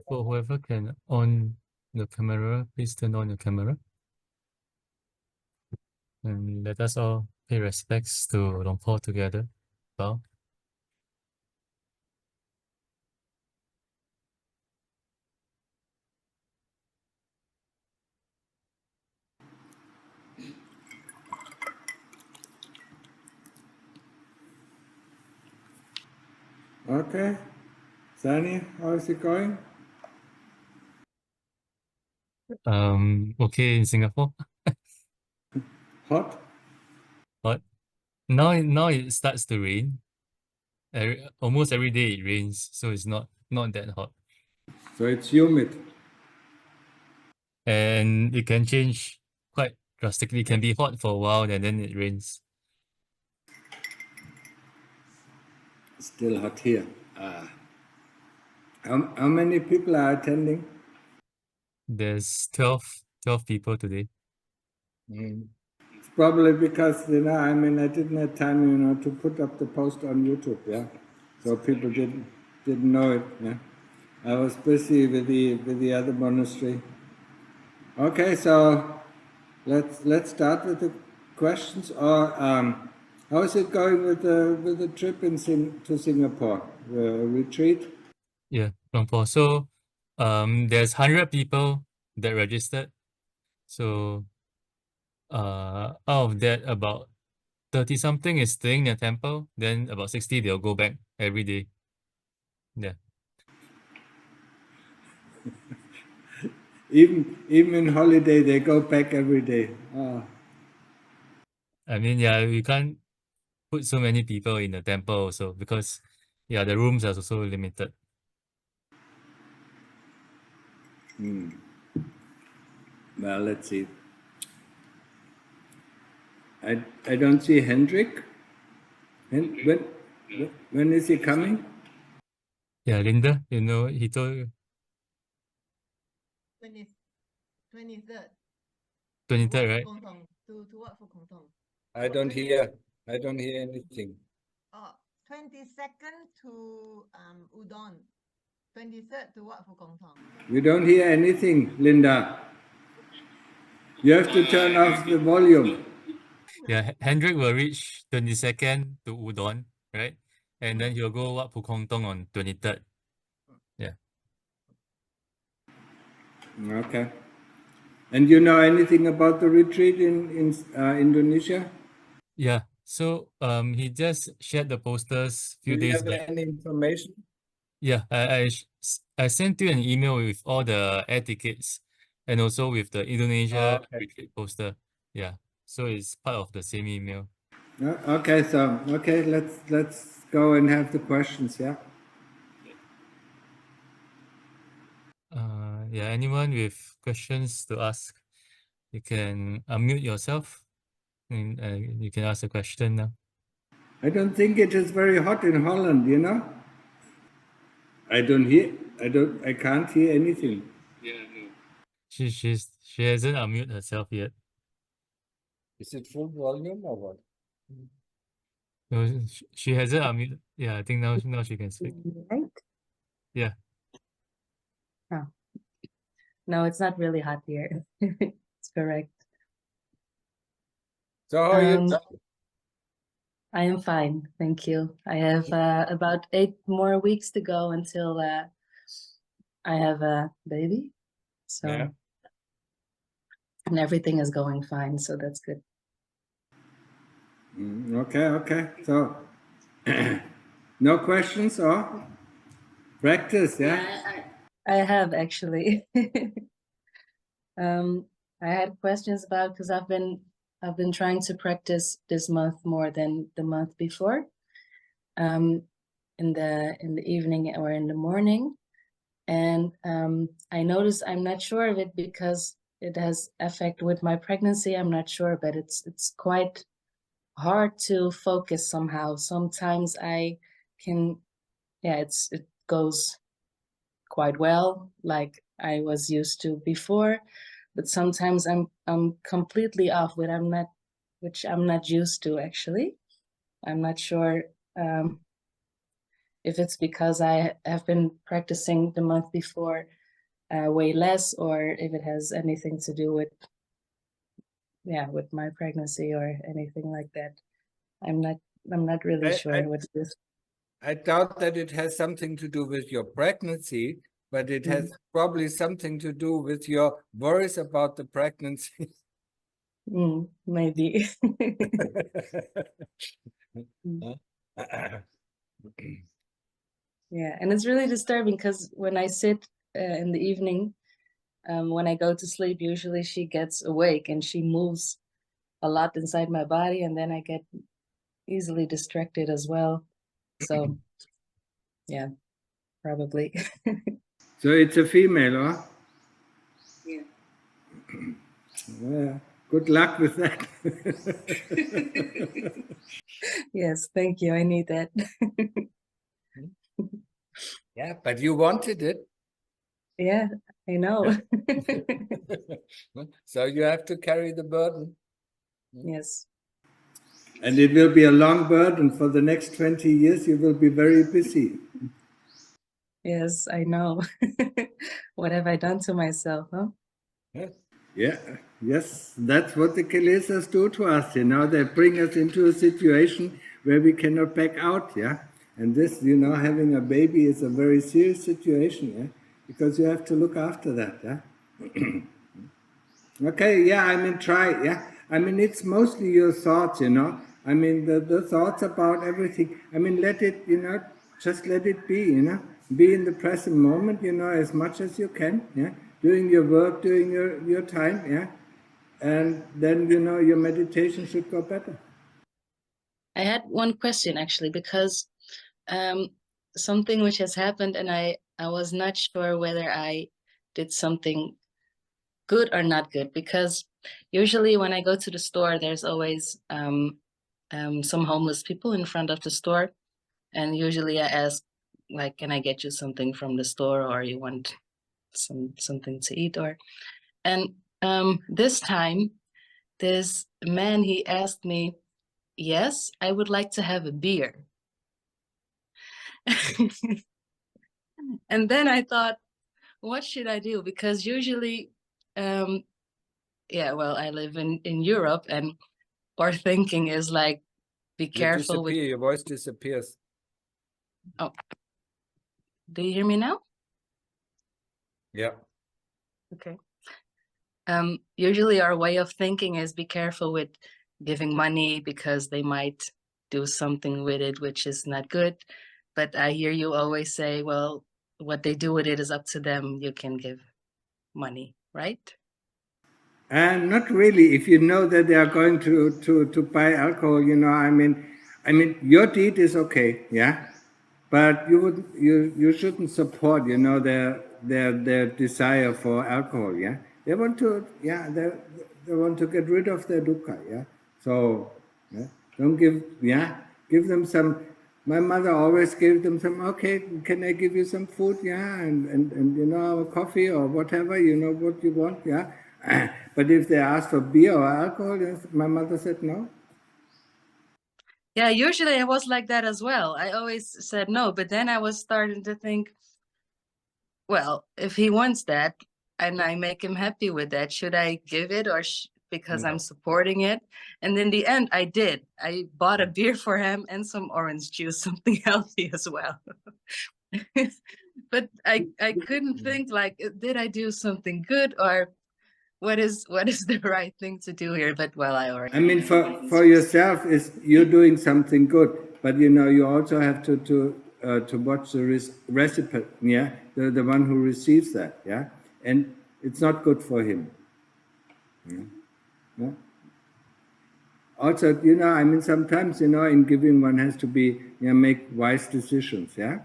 For whoever can on the camera, please turn on your camera. And let us all pay respects to Long Po together. Bow. Okay. Sani, how is it going? Okay in Singapore. Hot? But now it starts to rain. Almost every day it rains, so it's not that hot. So it's humid. And it can change quite drastically. It can be hot for a while and then it rains. Still hot here. How many people are attending? There's 12 people today. It's probably because, I didn't have time, to put up the post on YouTube, yeah? So people didn't know it, yeah? I was busy with the other monastery. Okay, so let's start with the questions. Or how is it going with the trip to Singapore, the retreat? Yeah, Long Po. So there's 100 people that registered. So out of that, about 30 something is staying in the temple. Then about 60 they'll go back every day. Yeah. Even in holiday, they go back every day. I mean, yeah, we can't put so many people in the temple also because the rooms are also limited. Well, let's see. I don't see Hendrik. When is he coming? Yeah, Linda, he told you 23rd. 23rd, right? To work for Khongtong. I don't hear anything. 22nd to Udon. 23rd to work for Khongtong. You don't hear anything, Linda. You have to turn off the volume. Yeah, Hendrik will reach 22nd to Udon, right? And then he'll go Wat Phu Khongtong on 23rd. Yeah. Okay. And you know anything about the retreat in Indonesia? Yeah. So he just shared the posters few days back. Any information? Yeah, I sent you an email with all the air tickets and also with the Indonesia retreat poster. Yeah. So it's part of the same email. Okay, so let's go and have the questions, yeah? Yeah, anyone with questions to ask, you can unmute yourself and you can ask a question now. I don't think it is very hot in Holland, I can't hear anything. Yeah, no. She hasn't unmuted herself yet. Is it full volume or what? No, she hasn't unmuted. Yeah, I think now she can speak. Right? Yeah. Oh. No, it's not really hot here. It's correct. So how are you? I am fine, thank you. I have about 8 more weeks to go until I have a baby. So, Yeah. and everything is going fine, so that's good. Okay. So, no questions or practice, yeah? I have actually. I had questions about, because I've been trying to practice this month more than the month before, in the evening or in the morning, and I noticed I'm not sure of it because it has effect with my pregnancy. I'm not sure, but it's quite hard to focus somehow. Sometimes I can, it goes quite well, like I was used to before, but sometimes I'm completely off, which I'm not used to actually. I'm not sure if it's because I have been practicing the month before weigh less, or if it has anything to do with my pregnancy or anything like that. I'm not really sure what it is. I doubt that it has something to do with your pregnancy, but it has probably something to do with your worries about the pregnancy. Maybe. Yeah, and it's really disturbing because when I sit in the evening, when I go to sleep, usually she gets awake and she moves a lot inside my body, and then I get easily distracted as well. So, yeah, probably. So it's a female, huh? Yeah. Yeah. Good luck with that. Yes, thank you. I need that. Yeah, but you wanted it. Yeah, I know. So you have to carry the burden. Yes. And it will be a long burden. For the next 20 years, you will be very busy. Yes, I know. What have I done to myself, huh? Yeah, yes, that's what the Kilesas do to us, you know. They bring us into a situation where we cannot back out, yeah. And this, you know, having a baby is a very serious situation, yeah, because you have to look after that, yeah. Okay, yeah, I mean, try, yeah. I mean, it's mostly your thoughts, you know. I mean, the thoughts about everything. I mean, let it, you know, just let it be, you know. Be in the present moment, you know, as much as you can, yeah. Doing your work, doing your time, yeah. And then, you know, your meditation should go better. I had one question actually, because something which has happened, and I was not sure whether I did something good or not good, because usually when I go to the store, there's always some homeless people in front of the store, and usually I ask, like, can I get you something from the store, or you want something to eat, or and this time this man, he asked me, yes, I would like to have a beer. And then I thought, what should I do? Because usually, yeah, well, I live in Europe, and our thinking is like, be careful with. Your voice disappears. Oh, do you hear me now? Yeah. Okay. Usually our way of thinking is be careful with giving money, because they might do something with it which is not good. But I hear you always say, well, what they do with it is up to them. You can give money, right? And not really. If you know that they are going to buy alcohol, you know, I mean, your deed is okay, yeah, but you shouldn't support, you know, their desire for alcohol, yeah. They want to, yeah, they want to get rid of their dukkha, yeah. So, yeah, don't give them some. My mother always gave them some. Okay, can I give you some food? Yeah, and you know, coffee or whatever. You know what you want, yeah. But if they ask for beer or alcohol, my mother said no. Yeah, usually I was like that as well. I always said no, but then I was starting to think, well, if he wants that and I make him happy with that, should I give it, or because I'm supporting it? And in the end, I did. I bought a beer for him and some orange juice, something healthy as well. But I couldn't think, like, did I do something good, or what is the right thing to do here? But well, I already. I mean, for yourself, is you're doing something good, but you know you also have to watch the recipient, yeah, the one who receives that, yeah, and it's not good for him. Yeah. Also, you know, I mean, sometimes, you know, in giving one has to be, you know, make wise decisions, yeah.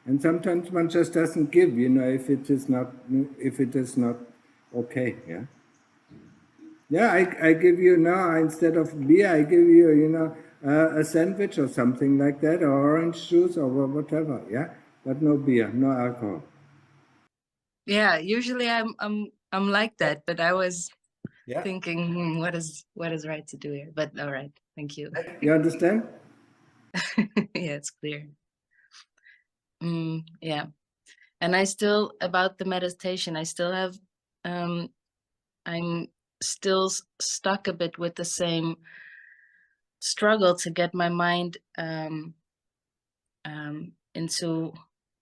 And sometimes one just doesn't give, you know, if it is not okay, yeah. Yeah, I give you now, instead of beer, I give you, you know, a sandwich or something like that, or orange juice or whatever, yeah. But no beer, no alcohol. Yeah, usually I'm like that, but I was Yeah. thinking, what is right to do here? But all right, thank you. You understand? Yeah, it's clear. Yeah. And I still, about the meditation, I still have, I'm still stuck a bit with the same struggle to get my mind into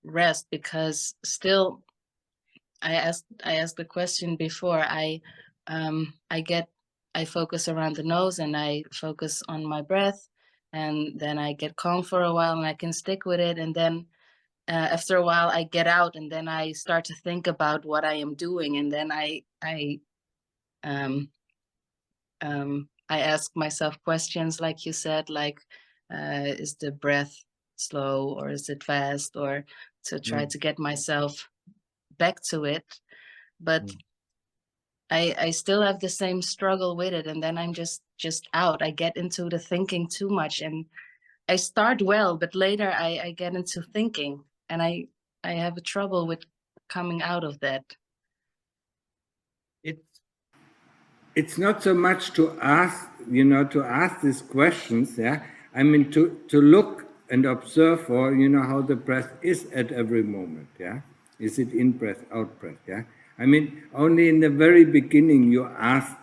rest, because still I asked the question before. I focus around the nose and I focus on my breath, and then I get calm for a while and I can stick with it, and then after a while I get out and then I start to think about what I am doing, and then I ask myself questions like you said, like is the breath slow or is it fast, or to try to get myself back to it. But I still have the same struggle with it, and then I'm just out. I get into the thinking too much, and I start well, but later I get into thinking, and I have a trouble with coming out of that. It's not so much to ask, to ask these questions, yeah. I mean, to look and observe for, how the breath is at every moment, yeah. Is it in breath, out breath, yeah? I mean, only in the very beginning you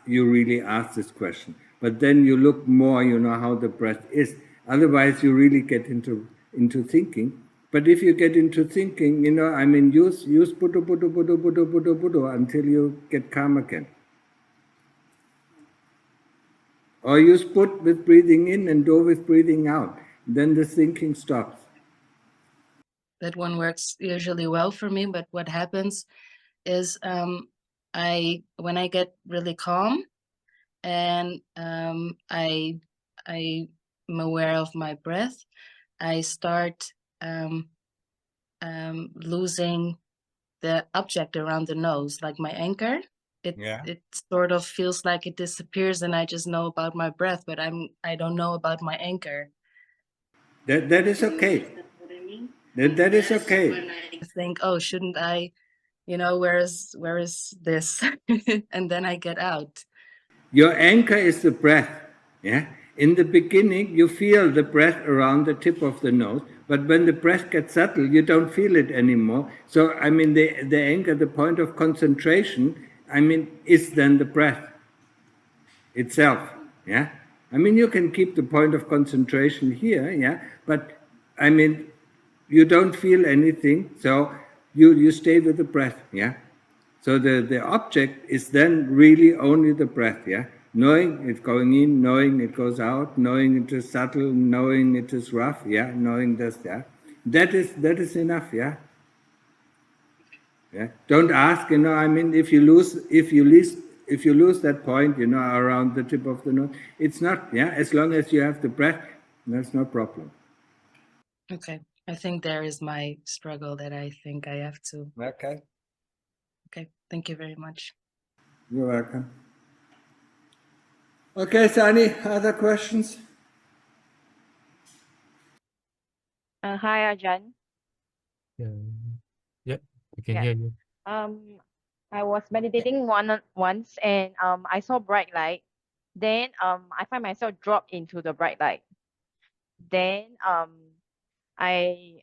really ask this question, but then you look more, how the breath is. Otherwise, you really get into thinking. But if you get into thinking, I mean, use Buddha, Buddha, Buddha, Buddha, Buddha, Buddha until you get calm again. Or use put with breathing in and do with breathing out. Then the thinking stops. That one works usually well for me, but what happens is when I get really calm and I'm aware of my breath, I start losing the object around the nose, like my anchor. It sort of feels like it disappears, and I just know about my breath, but I don't know about my anchor. That is okay. That is okay. I think, oh, shouldn't I, where is this? And then I get out. Your anchor is the breath. Yeah. In the beginning, you feel the breath around the tip of the nose, but when the breath gets subtle, you don't feel it anymore. So, I mean, the anchor, the point of concentration, I mean, is then the breath itself. Yeah. I mean, you can keep the point of concentration here. Yeah. But I mean, you don't feel anything, so you stay with the breath. Yeah. So the object is then really only the breath, yeah? Knowing it going in, knowing it goes out, knowing it is subtle, knowing it is rough, yeah? Knowing this, yeah? That is enough, yeah? Yeah. Don't ask, I mean, if you lose that point, around the tip of the nose, it's not, yeah? As long as you have the breath, that's no problem. Okay. I think there is my struggle that I think I have to. Okay. Okay. Thank you very much. You're welcome. Okay, Sani, other questions? Hi, Ajahn. Yeah, we can hear you. I was meditating once and I saw bright light. Then I find myself drop into the bright light. Then I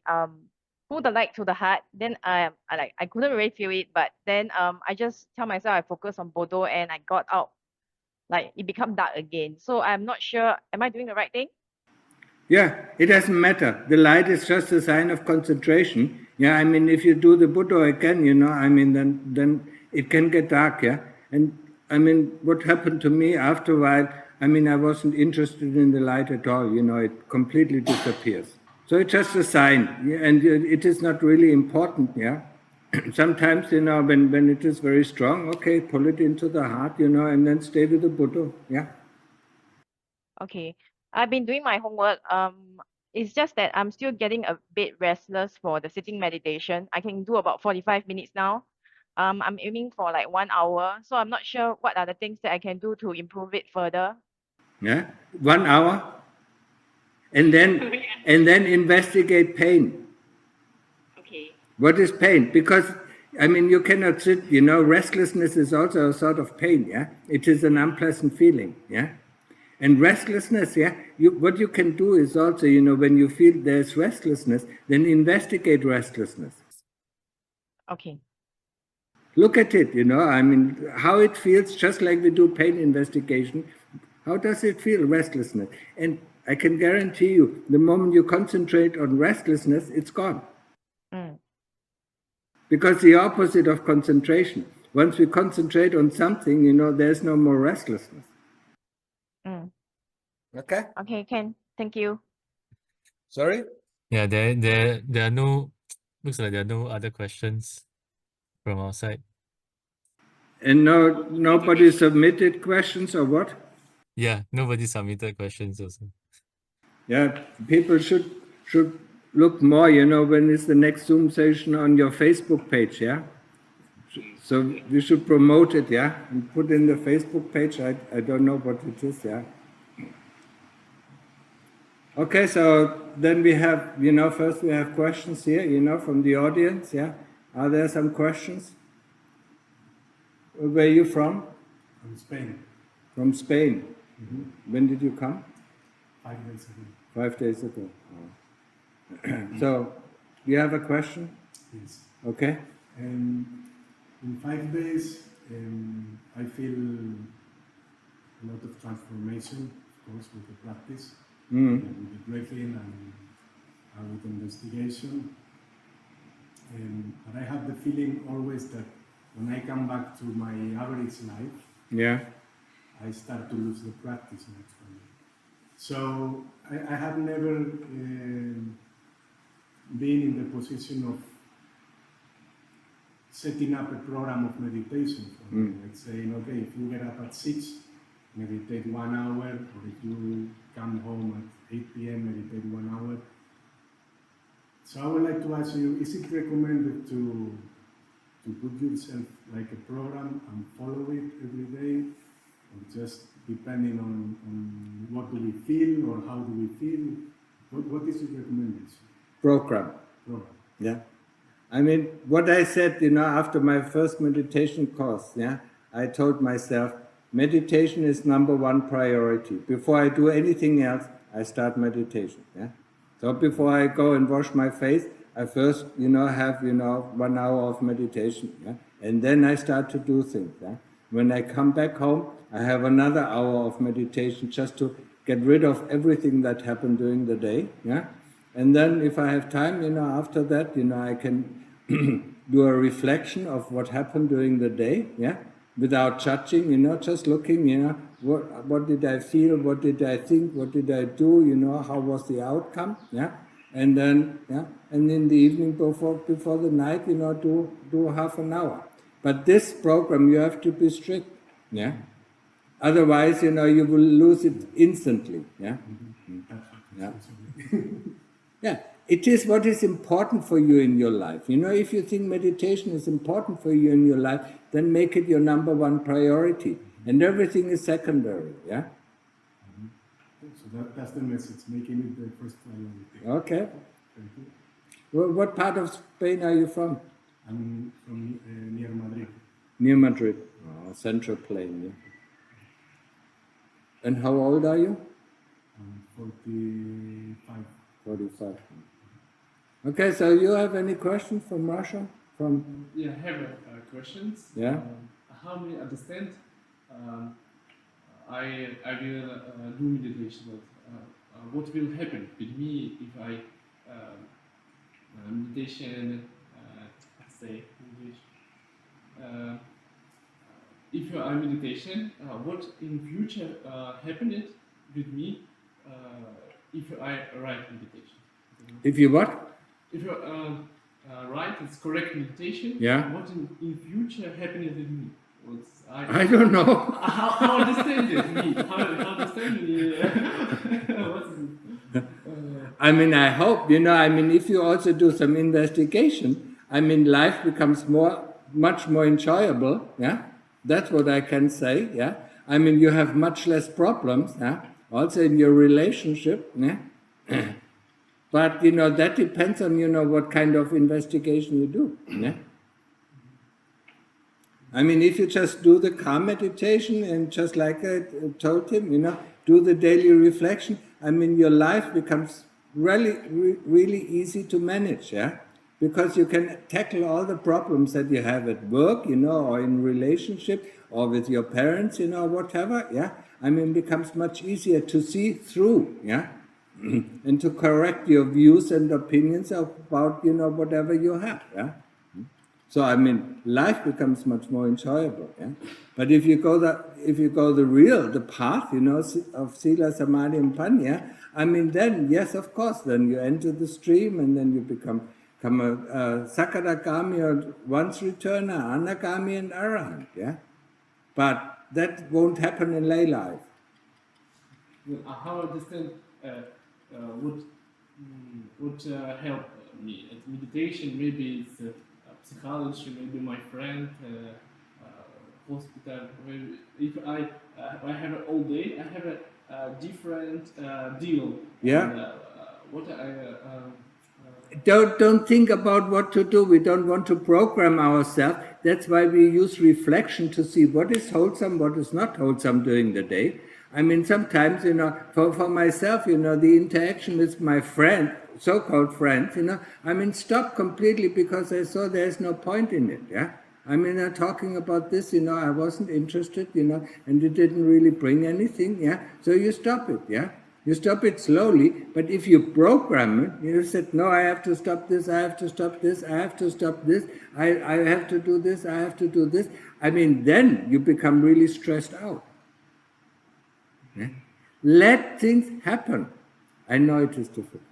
pull the light to the heart. Then I couldn't really feel it, but then I just tell myself I focus on Bodo and I got out. Like it become dark again. So I'm not sure. Am I doing the right thing? Yeah, it doesn't matter. The light is just a sign of concentration. Yeah, I mean, if you do the Buddha again, I mean, then it can get dark, yeah? And I mean, what happened to me after a while, I mean, I wasn't interested in the light at all, it completely disappears. So it's just a sign, yeah, and it is not really important, yeah? Sometimes, when it is very strong, okay, pull it into the heart, and then stay with the Buddha, yeah? Okay. I've been doing my homework. It's just that I'm still getting a bit restless for the sitting meditation. I can do about 45 minutes now. I'm aiming for like 1 hour. So I'm not sure what are the things that I can do to improve it further. Yeah, 1 hour, and then investigate pain. Okay. What is pain? Because I mean, you cannot sit. Restlessness is also a sort of pain. Yeah, it is an unpleasant feeling. Yeah, and restlessness. Yeah, what you can do is also, when you feel there's restlessness, then investigate restlessness. Okay. Look at it, I mean, how it feels, just like we do pain investigation. How does it feel, restlessness? And I can guarantee you, the moment you concentrate on restlessness, it's gone. Mm. Because the opposite of concentration. Once we concentrate on something, there's no more restlessness. Mm. Okay? Okay, Ken. Thank you. Sorry? Yeah, there are no, looks like there are no other questions from our side. And nobody submitted questions or what? Yeah, nobody submitted questions also. Yeah, people should look more, when is the next Zoom session on your Facebook page, yeah? So we should promote it, yeah? And put in the Facebook page. I don't know what it is, yeah? Okay, so then we have, first we have questions here, from the audience, yeah? Are there some questions? Where are you from? From Spain. From Spain. Mm-hmm. When did you come? 5 days ago. 5 days ago. Oh. So, you have a question? Yes. Okay. In 5 days, I feel a lot of transformation, of course, with the practice, with the breathing and with investigation. But I have the feeling always that when I come back to my average life, Yeah. I start to lose the practice naturally. So I have never been in the position of setting up a program of meditation for me. Like saying, okay, if you get up at 6, meditate 1 hour, or if you come home at 8 p.m., meditate 1 hour. So I would like to ask you, is it recommended to put yourself like a program and follow it every day? Or just depending on what do we feel or how do we feel? What is your recommendation? Program. Yeah. I mean, what I said, after my first meditation course, yeah, I told myself, meditation is #1 priority. Before I do anything else, I start meditation, yeah. So before I go and wash my face, I first, have, 1 hour of meditation, yeah, and then I start to do things, yeah. When I come back home, I have another hour of meditation just to get rid of everything that happened during the day, yeah. And then if I have time, after that, I can do a reflection of what happened during the day, yeah, without judging, just looking, what did I feel, what did I think, what did I do, how was the outcome, yeah, and then, yeah, and in the evening before the night, do half an hour. But this program, you have to be strict, yeah. Otherwise, you will lose it instantly, yeah. Yeah. Yeah, it is what is important for you in your life. If you think meditation is important for you in your life, then make it your #1 priority, and everything is secondary. Yeah. So that's the message, making it the first priority. Okay. Thank you. Well, what part of Spain are you from? I'm from near Madrid. Near Madrid, Central Plain. Yeah. And how old are you? I'm 45. 45. Okay, so you have any questions from Russia? Yeah, I have questions. Yeah. How many understand? I will do meditation. But, what will happen with me if I meditation? Say English. If I meditation, what in future happened with me if I write meditation? If you what? If you write it's correct meditation, Yeah. what in future happened with me? I don't know. How understand it? Me? How understand me? What is it? I mean, I hope, if you also do some investigation, life becomes much more enjoyable, yeah? That's what I can say, yeah? You have much less problems, yeah? Also in your relationship, yeah? But, that depends on, what kind of investigation you do, yeah? If you just do the calm meditation and just like I told him, do the daily reflection, your life becomes really easy to manage, yeah? because you can tackle all the problems that you have at work, or in relationship, or with your parents, whatever, yeah? I mean, it becomes much easier to see through, yeah? And to correct your views and opinions about, whatever you have, yeah? So I mean, life becomes much more enjoyable. Yeah? But if you go the path, of Sila, Samadhi, and Panya, I mean, then yes, of course, then you enter the stream, and then you become a Sakadagami, or once returner, Anagami, and Arahant. Yeah, but that won't happen in lay life. How I understand would help me at meditation? Maybe it's psychology, maybe my friend, hospital. Maybe if I have it all day, I have a different deal. Yeah. And, what I Don't think about what to do. We don't want to program ourselves. That's why we use reflection to see what is wholesome, what is not wholesome during the day. I mean, sometimes, for myself, the interaction with my friend, so-called friends, I mean, stop completely because I saw there's no point in it, yeah? I mean, talking about this, I wasn't interested, and it didn't really bring anything, yeah? So you stop it, yeah? You stop it slowly, but if you program it, you said, no, I have to stop this, I have to stop this, I have to stop this, I have to do this, I have to do this. I mean, then you become really stressed out. Yeah? Let things happen. I know it is difficult.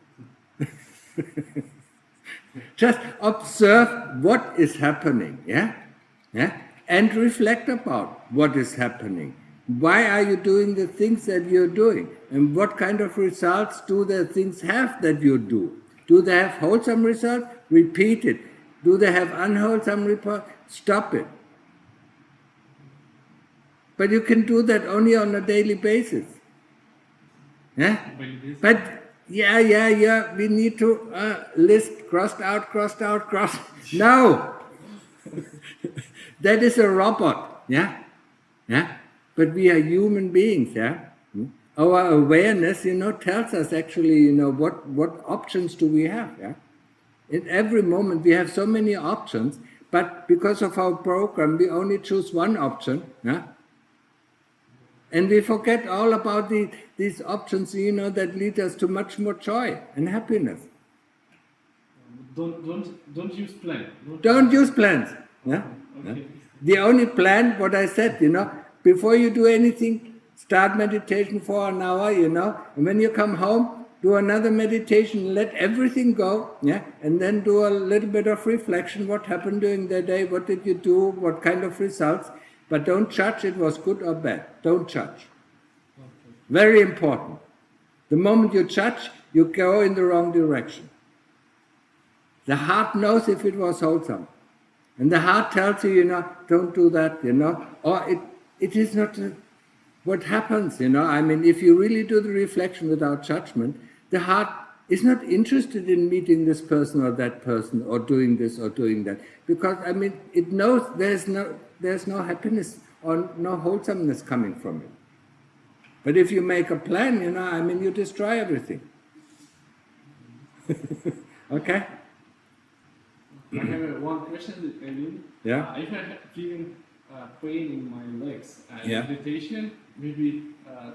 Just observe what is happening, yeah? Yeah? And reflect about what is happening. Why are you doing the things that you're doing? And what kind of results do the things have that you do? Do they have wholesome results? Repeat it. Do they have unwholesome results? Stop it. But you can do that only on a daily basis. Yeah? But yeah, we need to list crossed out. No! That is a robot, yeah? Yeah? But we are human beings, yeah? Our awareness, tells us actually, what options do we have, yeah? In every moment we have so many options, but because of our program, we only choose one option, yeah? And we forget all about these options, that lead us to much more joy and happiness. Don't use plan. Don't use plans. Yeah? Okay. Yeah? The only plan, what I said, before you do anything, start meditation for an hour, and when you come home, do another meditation, let everything go, yeah, and then do a little bit of reflection, what happened during the day, what did you do, what kind of results, but don't judge it was good or bad. Don't judge. Okay. Very important. The moment you judge, you go in the wrong direction. The heart knows if it was wholesome. And the heart tells you, don't do that, or it is not what happens, I mean, if you really do the reflection without judgment, the heart is not interested in meeting this person or that person or doing this or doing that. Because, I mean, it knows there's no happiness or no wholesomeness coming from it. But if you make a plan, I mean, you destroy everything. Okay? I have one question, Eileen. Yeah. If I have feeling pain in my legs, Yeah. meditation, maybe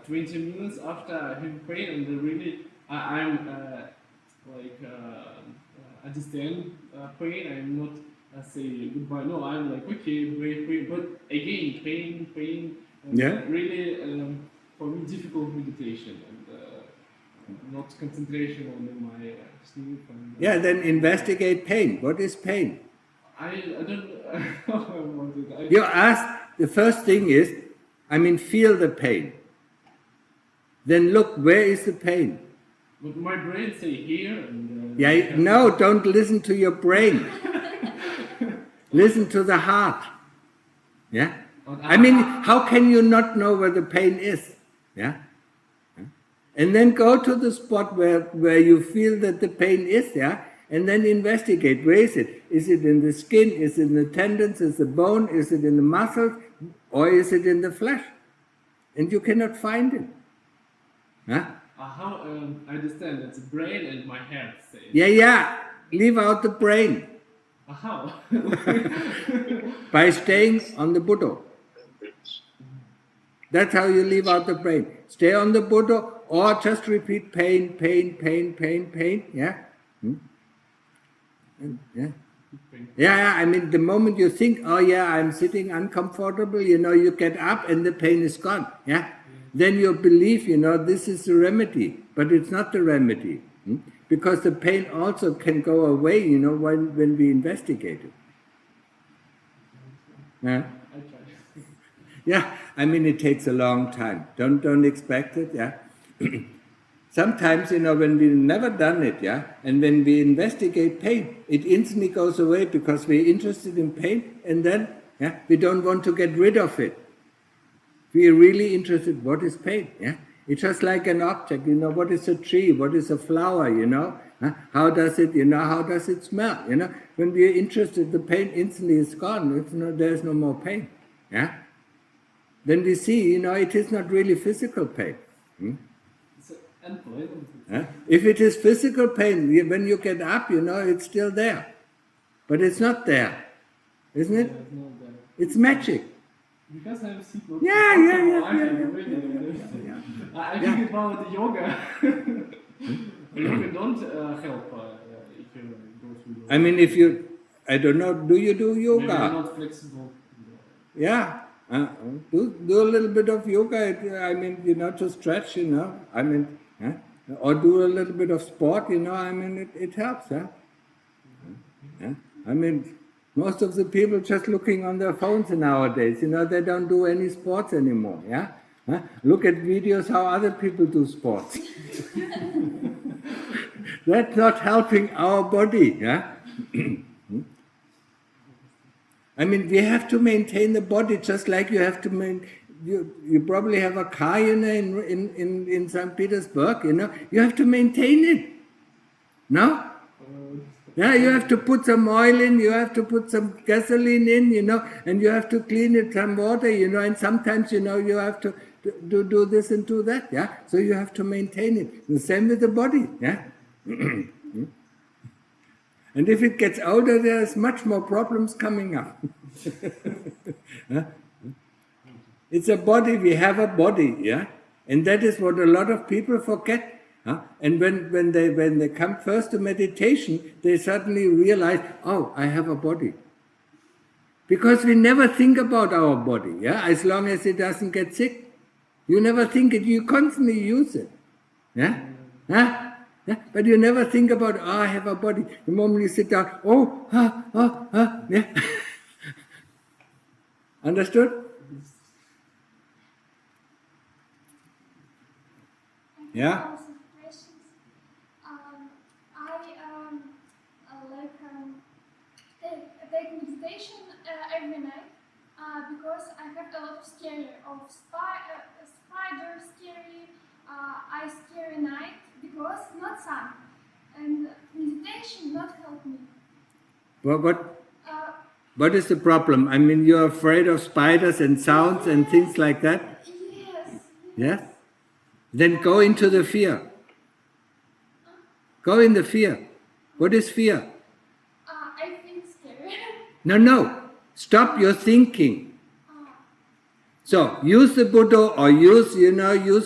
20 minutes after I have pain, and really I'm understand pain. I'm not say goodbye. No, I'm like okay, wait, but again, pain. And, Yeah. Really, for me, difficult meditation and not concentration on my sleep. And, Yeah, then investigate pain. What is pain? I don't know about it. You ask, the first thing is, feel the pain. Then look, where is the pain? But my brain say here and... No, don't listen to your brain. Listen to the heart. Yeah? How can you not know where the pain is? Yeah? And then go to the spot where you feel that the pain is, yeah? And then investigate, where is it? Is it in the skin? Is it in the tendons? Is it the bone? Is it in the muscles? Or is it in the flesh? And you cannot find it. Huh? How I understand that's brain and my heart say. Yeah. leave out the brain How? by staying on the Buddha. That's how you leave out the brain. Stay on the Buddha, or just repeat pain, pain, pain, pain, pain. Yeah? Yeah. Yeah, I mean, the moment you think, oh yeah, I'm sitting uncomfortable, you get up and the pain is gone. Yeah? Then you believe, this is the remedy, but it's not the remedy. Because the pain also can go away, when we investigate it. Yeah? Yeah, I mean, it takes a long time. Don't expect it, yeah? Sometimes, when we've never done it, yeah, and when we investigate pain, it instantly goes away because we're interested in pain, and then, yeah, we don't want to get rid of it. We're really interested, what is pain, yeah? It's just like an object, what is a tree, what is a flower, How does it, how does it smell, When we're interested, the pain instantly is gone, there's no more pain, yeah? Then we see, it is not really physical pain. If it is physical pain, when you get up, it's still there. But it's not there. Isn't it? It's magic. Because I'm sick. Yeah. I think about yoga. Yoga don't help if you go through yoga. I mean, I don't know, do you do yoga? Maybe you're not flexible. Yeah. Do a little bit of yoga, I mean, to stretch, I mean, or do a little bit of sport, I mean, it helps, yeah? I mean, most of the people just looking on their phones nowadays, they don't do any sports anymore, yeah? Look at videos how other people do sports. That's not helping our body, yeah? I mean, we have to maintain the body just like you have to maintain. You probably have a car, in St. Petersburg, you have to maintain it. No? Yeah, you have to put some oil in, you have to put some gasoline in, and you have to clean it, some water, and sometimes, you have to do this and do that, yeah? So you have to maintain it. The same with the body, yeah? And if it gets older, there's much more problems coming up. It's a body, we have a body, yeah? And that is what a lot of people forget. And when they come first to meditation, they suddenly realize, oh, I have a body. Because we never think about our body, yeah? As long as it doesn't get sick. You never think it, you constantly use it. Yeah? Yeah? But you never think about, oh, I have a body. The moment you sit down, yeah. Understood? Yeah? I take meditation every night because I have a lot of scary of spider scary, I scary night because not sun, and meditation not help me. What is the problem? I mean, you're afraid of spiders and sounds and things like that? Yes. Yes? Then go into the fear. Go in the fear. What is fear? I feel scared. No. Stop your thinking. So, use the Buddha or use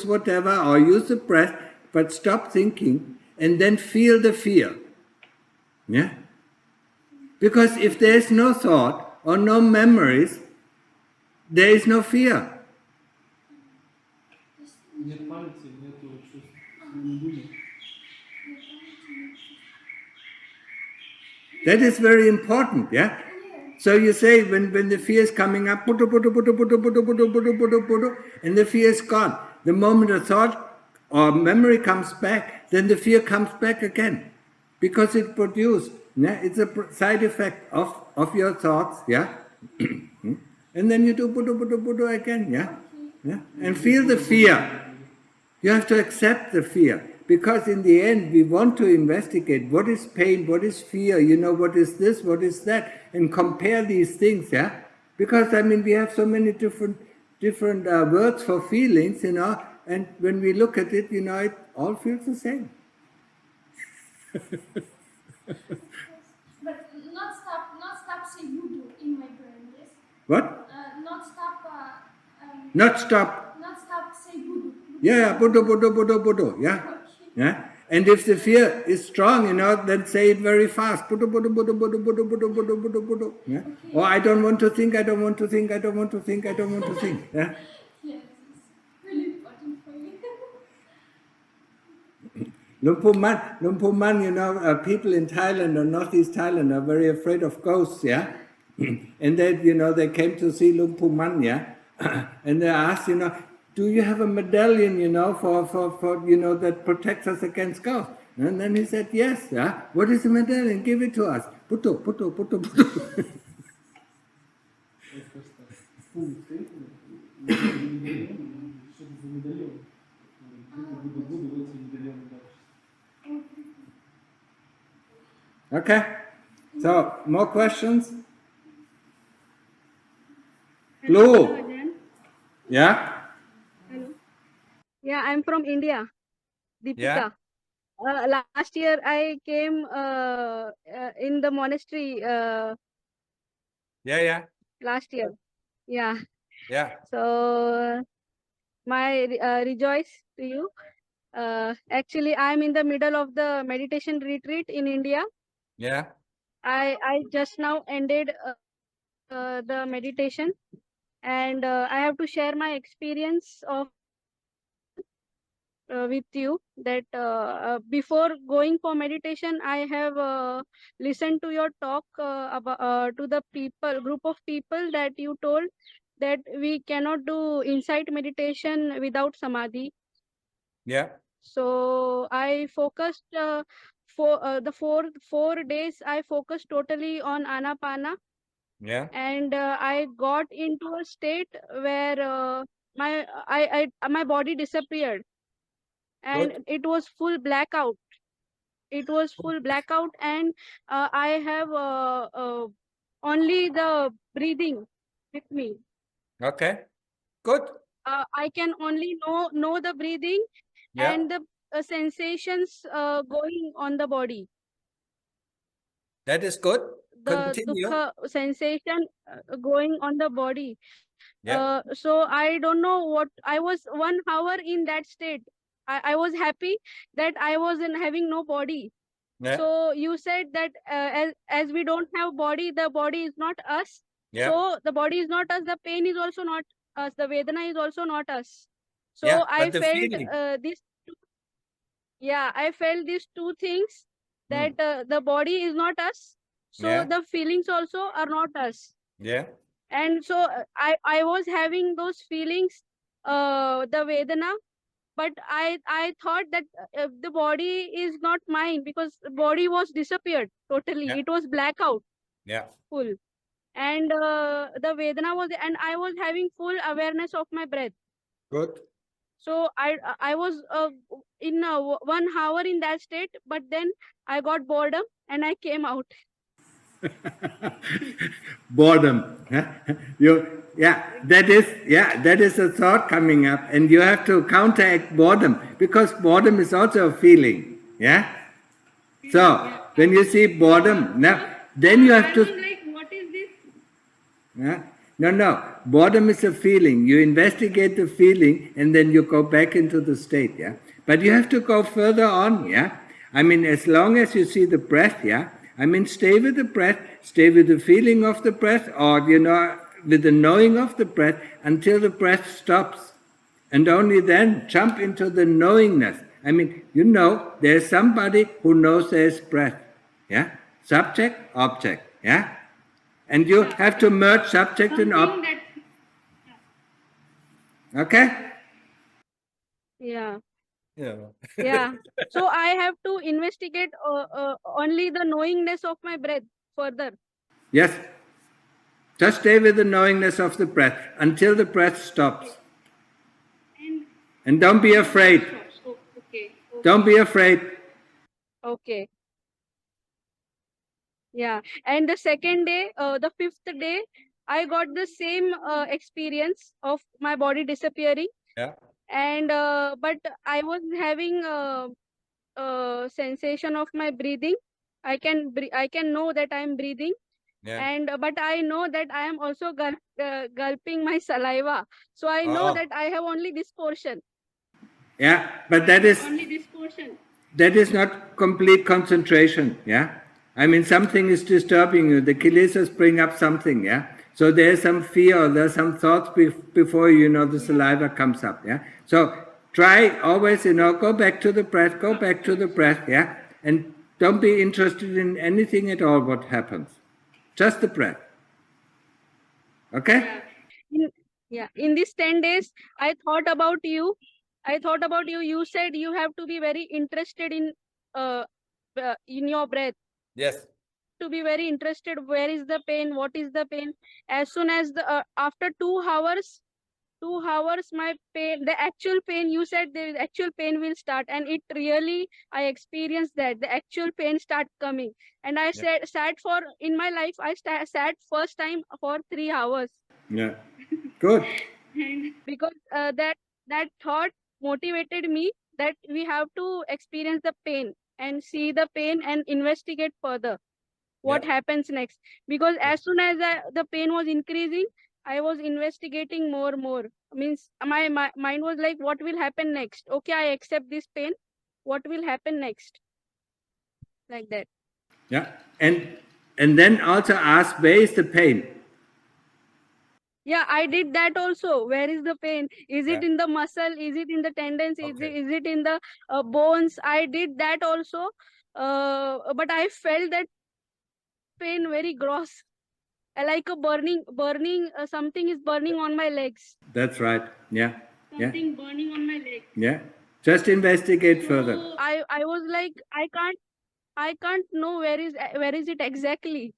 whatever, or use the breath, but stop thinking and then feel the fear. Yeah? Because if there is no thought or no memories, there is no fear. That is very important, yeah? So you say when the fear is coming up, and the fear is gone. The moment a thought or memory comes back, then the fear comes back again. Because it produced, yeah? It's a side effect of your thoughts, yeah? And then you do Buddha again, yeah? Yeah? And feel the fear. You have to accept the fear. Because in the end, we want to investigate what is pain, what is fear, what is this, what is that, and compare these things, yeah? Because, I mean, we have so many different words for feelings, and when we look at it, it all feels the same. But not stop say voodoo in my brain, yes? What? Not stop say voodoo. Yeah, Buddha, yeah. Okay. Yeah. And if the fear is strong, then say it very fast. Buddha. Yeah. Okay. Or I don't want to think, I don't want to think. Yeah. Yes, it's really important for me. Lumpur Man, people in Thailand or Northeast Thailand are very afraid of ghosts, yeah? And they, they came to see Lumpur Man, yeah? And they asked, do you have a medallion, for that protects us against ghosts? And then he said, yes, yeah? What is the medallion? Give it to us. Puto. Okay? So, more questions? Hello, Blue. Ajahn. Yeah? Hello. Yeah, I'm from India, Yeah? Deepika. Last year I came in the monastery Yeah. last year. Yeah. Yeah. So my rejoice to you. Actually, I'm in the middle of the meditation retreat in India. Yeah. I just now ended the meditation, and I have to share my experience of with you that before going for meditation I have listened to your talk about to the group of people that you told that we cannot do insight meditation without samadhi. Yeah. So I focused for the four days I focused totally on anapana, Yeah. and I got into a state where my body disappeared, and Good. it was full blackout. And I have only the breathing with me. Okay. Good. I can only know the breathing Yeah. and the sensations going on the body. That is good. The Continue. dukkha sensation going on the body. Yeah. So I don't know what I was 1 hour in that state. I was happy that I was in having no body. Yeah. So you said that as we don't have body, the body is not us. Yeah. So the body is not us. The pain is also not us. The Vedana is also not us. So Yeah. I But the felt feeling. I felt these two things, that the body is not us. So Yeah. the feelings also are not us. Yeah. And so I was having those feelings, the Vedana, but I thought that the body is not mine, because the body was disappeared totally. Yeah. It was blackout Yeah. full, and the Vedana was, and I was having full awareness of my breath. Good. So I was in 1 hour in that state, but then I got boredom and I came out. Boredom. Huh? That is a thought coming up, and you have to counteract boredom, because boredom is also a feeling. Yeah. So when you see boredom, then you have to. Like, what is this? Yeah? No. Boredom is a feeling. You investigate the feeling and then you go back into the state. Yeah. But you have to go further on. Yeah. I mean, as long as you see the breath. Yeah. I mean, stay with the breath. Stay with the feeling of the breath, or with the knowing of the breath until the breath stops, and only then jump into the knowingness. I mean, there's somebody who knows there's breath. Yeah. Subject, object. Yeah. And you have to merge subject and object. Okay? Yeah. Yeah. So I have to investigate only the knowingness of my breath further. Yes. Just stay with the knowingness of the breath until the breath stops. And don't be afraid. Okay. Don't be afraid. Okay. Yeah. And the second day, the fifth day, I got the same experience of my body disappearing. Yeah. And but I was having sensation of my breathing. I can know that I am breathing. Yeah. And but I know that I am also gulping my saliva. So I know Oh. that I have only this portion. Yeah, but that is not complete concentration. Yeah, I mean something is disturbing you. The kilesas bring up something. Yeah, so there's some fear or there's some thoughts before the saliva comes up. Yeah, so try always go back to the breath, go back to the breath. Yeah, and don't be interested in anything at all what happens, just the breath. Okay. In these 10 days I thought about you. You said you have to be very interested in your breath. Yes. To be very interested, where is the pain, what is the pain. As soon as after 2 hours my pain, the actual pain, you said the actual pain will start, and it really, I experienced that the actual pain start coming. And I sat for, in my life I sat first time for 3 hours. Yeah, good. Because that thought motivated me that we have to experience the pain and see the pain and investigate further what happens next. Because as soon as the pain was increasing, I was investigating more. Means my mind was like, what will happen next? Okay, I accept this pain. What will happen next? Like that. Yeah, and then also ask, where is the pain? Yeah, I did that also. Where is the pain? Is it in the muscle? Is it in the tendons? Is it in the bones? I did that also. But I felt that pain very gross. Like a burning, something is burning on my legs. That's right. Yeah. Something burning on my legs. Yeah. Just investigate further. I was like, I can't know where is it exactly.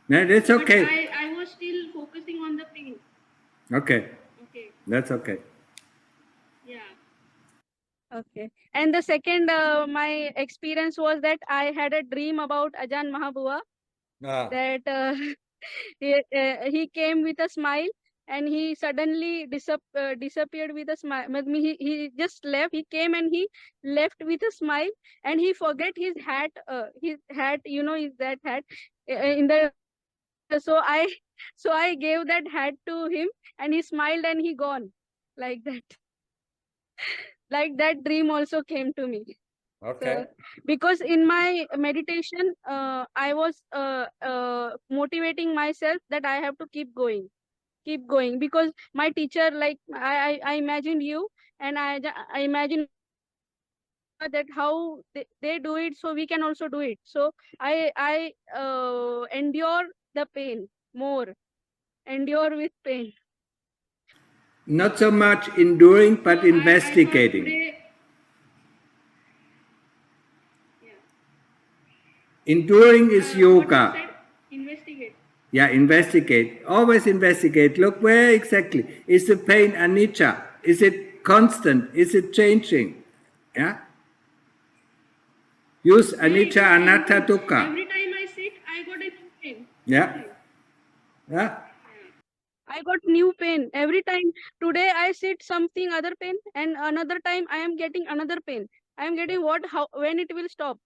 No, that's okay. But I was still focusing on the pain. Okay. That's okay. Yeah. Okay. And the second, my experience was that I had a dream about Ajahn Mahabua. That he came with a smile and he suddenly disappeared with a smile. He just left. He came and he left with a smile, and he forget his hat. His hat, is that hat in the. So I gave that hat to him, and he smiled and he gone, like that. Like that dream also came to me. Okay. Because in my meditation, I was motivating myself that I have to keep going, because my teacher, like I imagined you, and I imagine that how they do it, so we can also do it. So I endure the pain more, endure with pain. Not so much enduring, but investigating. Enduring is yoga. Investigate. Yeah, investigate. Always investigate. Look, where exactly is the pain anicca? Is it constant? Is it changing? Yeah. Use anicca, anatta, dukkha. Every time I sit, I got a new pain. Yeah. Yeah. I got new pain every time. Today I sit something other pain, and another time I am getting another pain. I am getting what? How? When it will stop?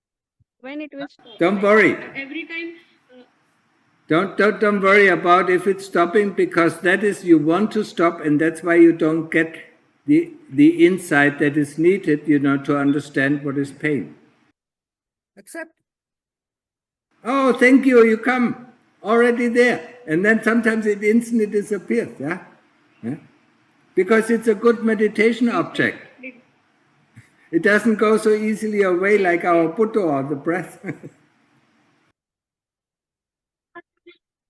When it will stop? Don't worry. Every time. Don't worry about if it's stopping, because that is, you want to stop, and that's why you don't get the insight that is needed, to understand what is pain. Accept. Oh, thank you. You come already there, and then sometimes it instantly disappears. Yeah, because it's a good meditation object. It doesn't go so easily away like our Buddha or the breath.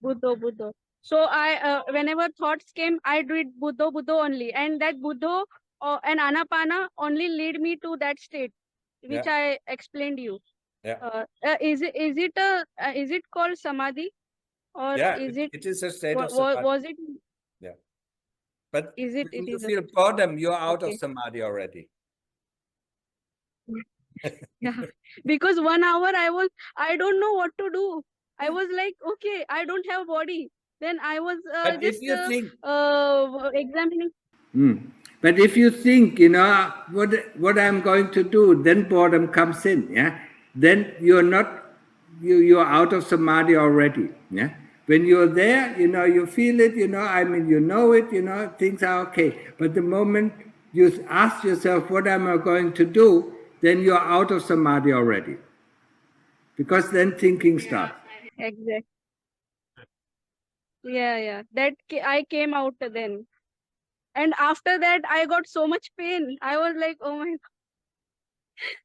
Buddha. So I, whenever thoughts came, I did Buddha only, and that Buddha and Anapana only lead me to that state, which I explained you. Yeah. Is it called samadhi, or is it? It is a state of samadhi. Was it? Yeah. But is it? when It you is feel boredom, you're out okay. of samadhi already. Yeah, because 1 hour I don't know what to do. I was like, okay, I don't have body. Then I was But just if you think, examining. But if you think, what I'm going to do, then boredom comes in. Yeah. Then you're not you're out of samadhi already. Yeah. When you're there, you feel it, you know it, things are okay. But the moment you ask yourself, what am I going to do? Then you're out of samadhi already. Because then thinking starts. Exactly. Yeah. I came out then. And after that, I got so much pain. I was like, oh my God.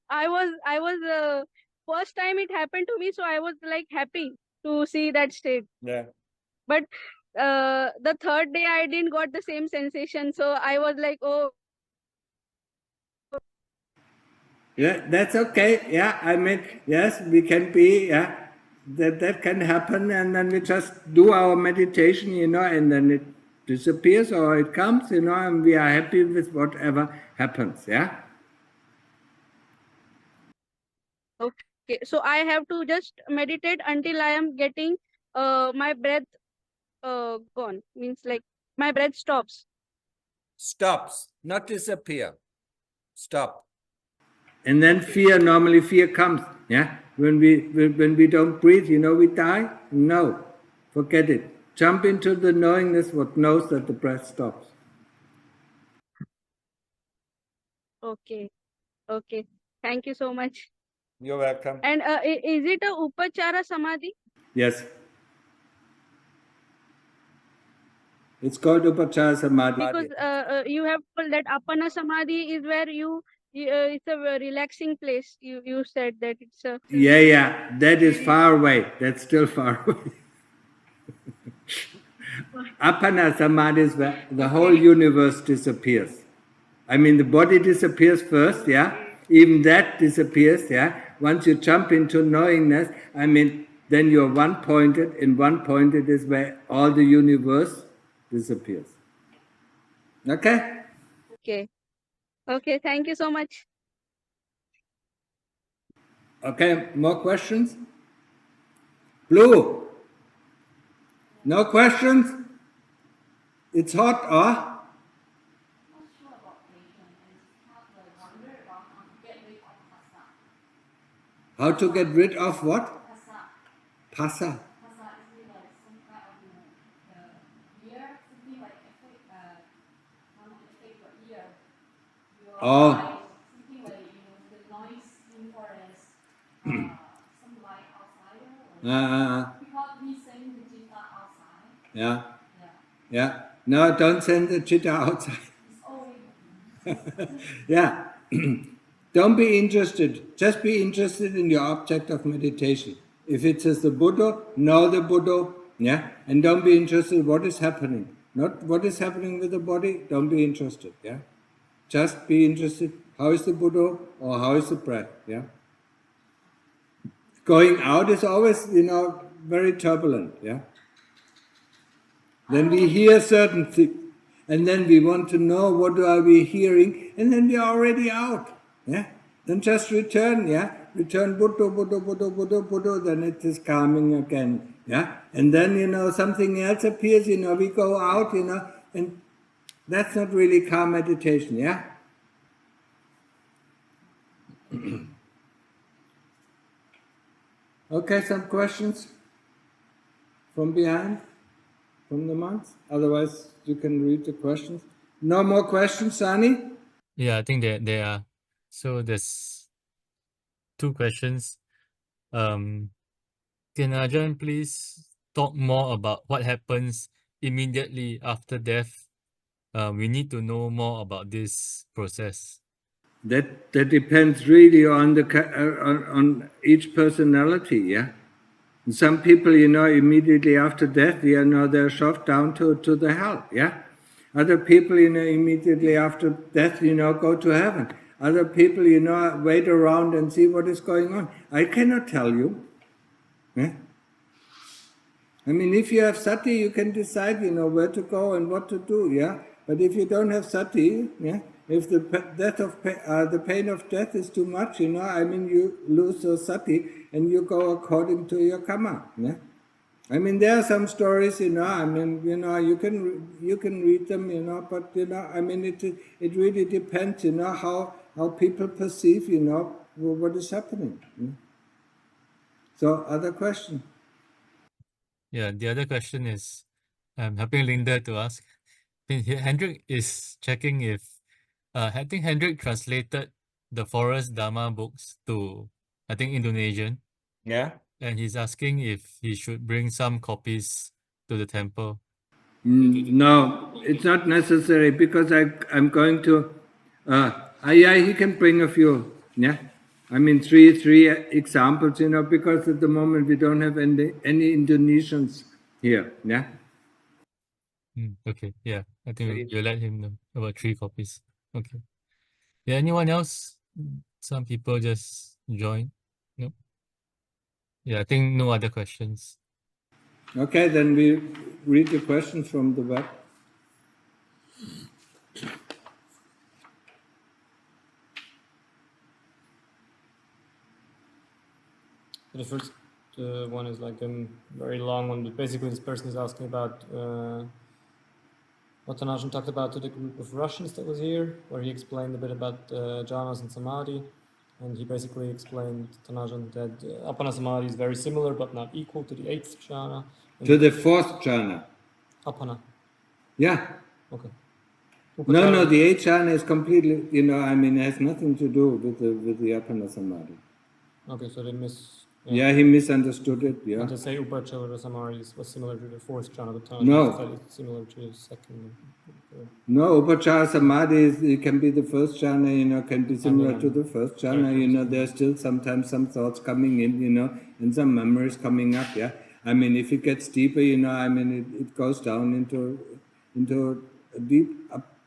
I was first time it happened to me, so I was like happy to see that state. Yeah. But the third day, I didn't got the same sensation, so I was like, oh. Yeah, that's okay. Yeah, yes, we can be, that can happen, and then we just do our meditation, and then it disappears or it comes, and we are happy with whatever happens, yeah? Okay, so I have to just meditate until I am getting my breath gone. Means like my breath stops. Stops, not disappear. Stop. And then normally fear comes, yeah? When we don't breathe, we die? No, forget it. Jump into the knowingness what knows that the breath stops. Okay. Thank you so much. You're welcome. And is it a upachara samadhi? Yes. It's called upachara samadhi. Because you have told that apana samadhi is where it's a relaxing place. You said that it's a. Yeah. That is far away. That's still far away. Apana samadhi is where the whole universe disappears. I mean, the body disappears first, yeah? Even that disappears, yeah? Once you jump into knowingness, then you're one-pointed, and one-pointed is where all the universe disappears. Okay? Okay, thank you so much. Okay, more questions? Blue? No questions? It's hot, huh? How to get rid of what? Pasa. Oh. Yeah. No, don't send the chitta outside. Yeah. Don't be interested. Just be interested in your object of meditation. If it says the Buddha, know the Buddha. Yeah. And don't be interested in what is happening. Not what is happening with the body. Don't be interested. Yeah. Just be interested. How is the Buddha or how is the breath? Yeah. Going out is always, very turbulent. Yeah. Then we hear certain things, and then we want to know what are we hearing, and then we are already out. Yeah. Then just return. Yeah. Return Buddha, Buddha, Buddha, Buddha, Buddha. Then it is calming again. Yeah. And then something else appears. We go out. And that's not really calm meditation. Yeah. Okay. Some questions from behind. From the monks? Otherwise, you can read the questions. No more questions, Sani? Yeah, I think there are. So there's 2 questions. Can Ajahn please talk more about what happens immediately after death? We need to know more about this process. That depends really on on each personality, yeah. Some people, immediately after death, they're shoved down to the hell, yeah. Other people, immediately after death, go to heaven. Other people, wait around and see what is going on. I cannot tell you. Yeah? If you have sati, you can decide, where to go and what to do, yeah. But if you don't have sati, yeah, if the the pain of death is too much, you lose your sati and you go according to your karma, yeah. There are some stories, you can read them, but it really depends, how people perceive, what is happening. So, other question? Yeah, the other question is, I'm helping Linda to ask. Hendrik is checking if, I think Hendrik translated the Forest Dhamma books to, I think, Indonesian. Yeah. And he's asking if he should bring some copies to the temple. No, it's not necessary because I'm going to. Yeah, he can bring a few. Yeah, I mean three examples. Because at the moment we don't have any Indonesians here. Yeah. Okay, yeah, I think you'll let him know about 3 copies. Okay. Yeah, anyone else? Some people just joined. Nope. Yeah, I think no other questions. Okay, then we read the questions from the web. The first one is like a very long one, but basically this person is asking about what Thanajan talked about to the group of Russians that was here, where he explained a bit about jhanas and samadhi, and he basically explained Thanajan that Appana Samadhi is very similar but not equal to the 8th jhana. To the 4th jhana. Appana. Yeah. Okay. No, the 8th jhana is completely, it has nothing to do with the Appana Samadhi. Okay, so they Yeah, he misunderstood it. Yeah. And to say Upachara Samadhi was similar to the 4th jhana, but Thanajan No. it's similar to the 2nd. No, Upachara Samadhi it can be the 1st jhana, can be similar to the 1st jhana. There's still sometimes some thoughts coming in, and some memories coming up. Yeah. I mean, if it gets deeper, it goes down into a deep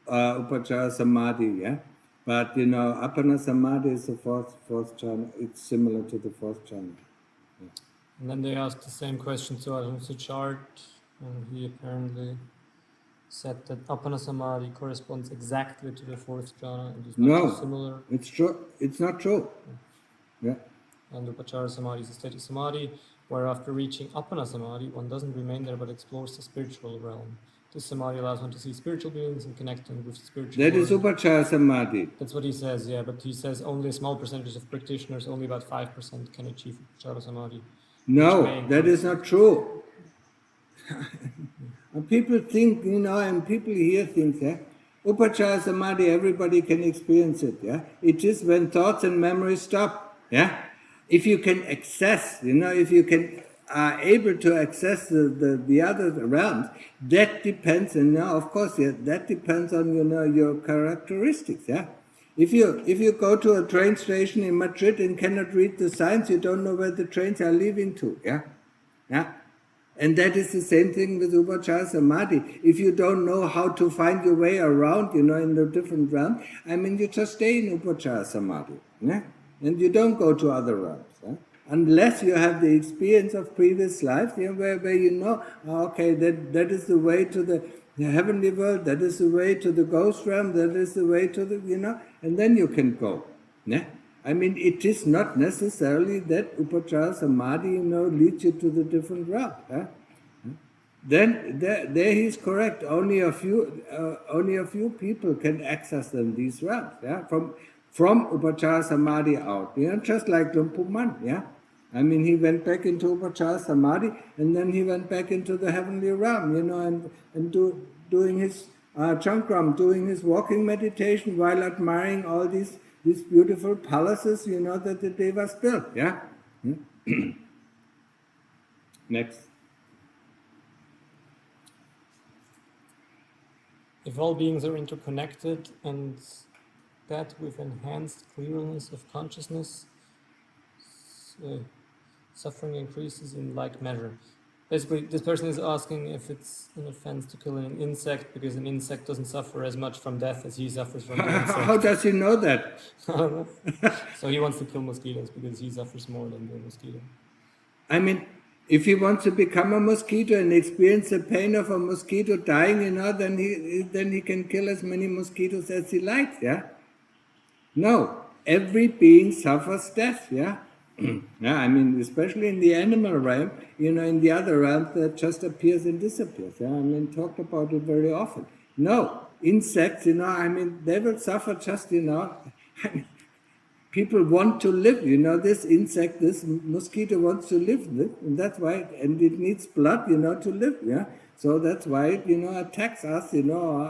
Upachara Samadhi. Yeah. But Appana Samadhi is the fourth jhana. It's similar to the 4th jhana. Yeah. And then they asked the same question to Ajahn Suchart, and he apparently said that Appana Samadhi corresponds exactly to the 4th jhana and is not too similar. It's true. It's not true. Yeah. And Upachara Samadhi is a steady samadhi, where after reaching Appana Samadhi, one doesn't remain there but explores the spiritual realm. This samadhi allows one to see spiritual beings and connect them with the spiritual That is Upachara Samadhi. That's what he says, yeah, but he says only a small percentage of practitioners, only about 5% can achieve Upachara Samadhi. No, that is not true. And people think, and people hear things, yeah. Upachara Samadhi, everybody can experience it, yeah. It is when thoughts and memories stop, yeah. If you can access, if you can are able to access the other realms, that depends, and of course, yeah, that depends on your characteristics, yeah. If you go to a train station in Madrid and cannot read the signs, you don't know where the trains are leaving to, yeah. Yeah. And that is the same thing with Upachara Samadhi. If you don't know how to find your way around, in the different realms, you just stay in Upachara Samadhi, yeah? And you don't go to other realms, yeah? Unless you have the experience of previous lives, where okay, that is the way to the heavenly world, that is the way to the ghost realm, that is the way to the, and then you can go, yeah? It is not necessarily that Upachara Samadhi, leads you to the different realms. Huh? Then there he is correct. Only a few people can access these realms. Yeah, from Upachara Samadhi out. Just like Lumpu Man. Yeah, he went back into Upachara Samadhi, and then he went back into the heavenly realm. And doing his chankram, doing his walking meditation while admiring all these beautiful palaces, that the Devas built, yeah? Next. If all beings are interconnected and that with enhanced clearness of consciousness, suffering increases in like measure. Basically, this person is asking if it's an offense to kill an insect because an insect doesn't suffer as much from death as he suffers from the insect. How does he know that? I don't know. So he wants to kill mosquitoes because he suffers more than the mosquito. If he wants to become a mosquito and experience the pain of a mosquito dying, then he can kill as many mosquitoes as he likes, yeah? No, every being suffers death, yeah? Yeah, especially in the animal realm, in the other realms that just appears and disappears. Yeah, talked about it very often. No, insects, they will suffer just, people people want to live, you know, this insect, this mosquito wants to live, and that's why, and it needs blood, you know, to live, yeah. So that's why it, you know, attacks us, you know, or